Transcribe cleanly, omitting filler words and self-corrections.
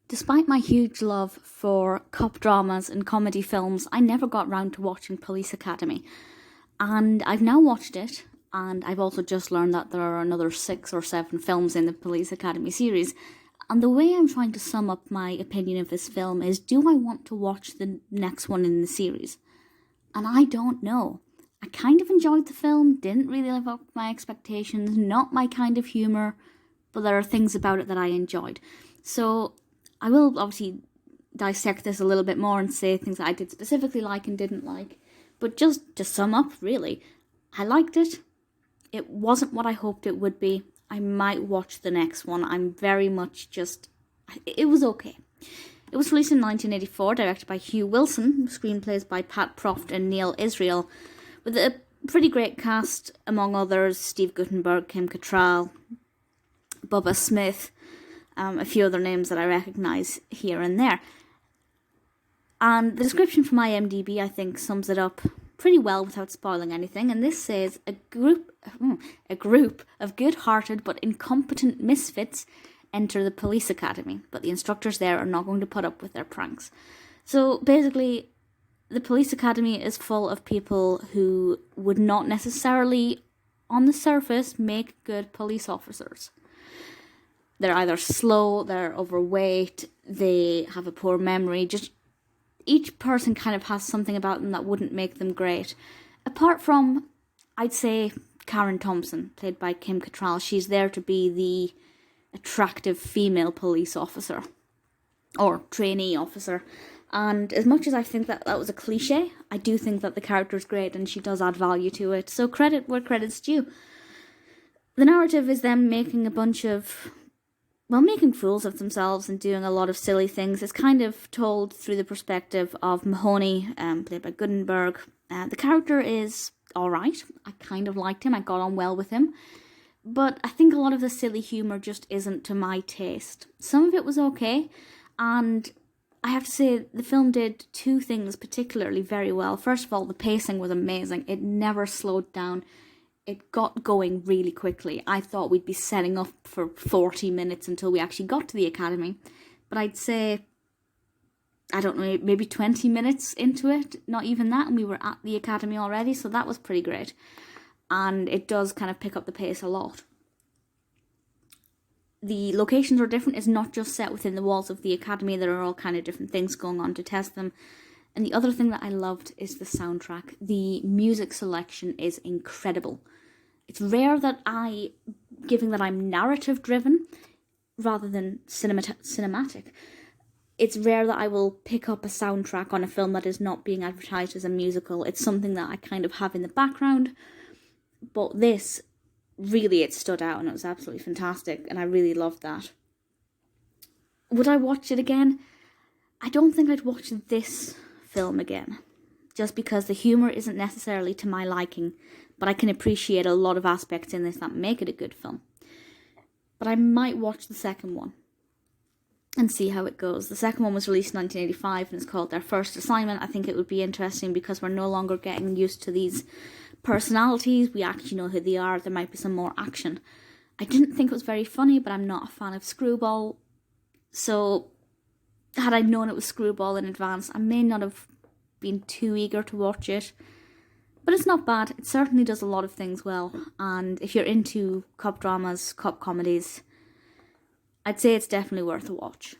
Despite my huge love for cop dramas and comedy films, I never got round to watching Police Academy. And I've now watched it, and I've also just learned that there are another 6 or 7 films in the Police Academy series. And the way I'm trying to sum up my opinion of this film is, do I want to watch the next one in the series? And I don't know. I kind of enjoyed the film, didn't really live up to my expectations, not my kind of humour, but there are things about it that I enjoyed. So I will obviously dissect this a little bit more and say things that I did specifically like and didn't like. But just to sum up, really, I liked it. It wasn't what I hoped it would be. I might watch the next one. I'm very much just... It was okay. It was released in 1984, directed by Hugh Wilson, screenplays by Pat Proft and Neal Israel, with a pretty great cast, among others, Steve Guttenberg, Kim Cattrall, Bubba Smith, a few other names that I recognise here and there. And the description from IMDb, I think, sums it up pretty well without spoiling anything. And this says, a group of good-hearted but incompetent misfits enter the police academy, but the instructors there are not going to put up with their pranks. So basically, the police academy is full of people who would not necessarily, on the surface, make good police officers. They're either slow, they're overweight, they have a poor memory. Just each person kind of has something about them that wouldn't make them great. Apart from, I'd say, Karen Thompson, played by Kim Cattrall. She's there to be the attractive female police officer, or trainee officer. And as much as I think that was a cliche, I do think that the character's great and she does add value to it. So credit where credit's due. The narrative is them making making fools of themselves and doing a lot of silly things. It's kind of told through the perspective of Mahoney, played by Guttenberg. The character is alright. I kind of liked him. I got on well with him. But I think a lot of the silly humour just isn't to my taste. Some of it was okay, and I have to say the film did 2 things particularly very well. First of all, the pacing was amazing. It never slowed down. It got going really quickly. I thought we'd be setting up for 40 minutes until we actually got to the academy. But I'd say, I don't know, maybe 20 minutes into it, not even that, and we were at the academy already, so that was pretty great. And it does kind of pick up the pace a lot. The locations are different. It's not just set within the walls of the academy. There are all kind of different things going on to test them. And the other thing that I loved is the soundtrack. The music selection is incredible. It's rare that given that I'm narrative driven rather than cinematic, it's rare that I will pick up a soundtrack on a film that is not being advertised as a musical. It's something that I kind of have in the background. But this, really, it stood out and it was absolutely fantastic and I really loved that. Would I watch it again? I don't think I'd watch this film again, just because the humour isn't necessarily to my liking, but I can appreciate a lot of aspects in this that make it a good film. But I might watch the second one and see how it goes. The second one was released in 1985 and it's called Their First Assignment. I think it would be interesting because we're no longer getting used to these personalities. We actually know who they are. There might be some more action. I didn't think it was very funny, but I'm not a fan of Screwball. So had I known it was Screwball in advance, I may not have been too eager to watch it. But it's not bad. It certainly does a lot of things well. And if you're into cop dramas, cop comedies, I'd say it's definitely worth a watch.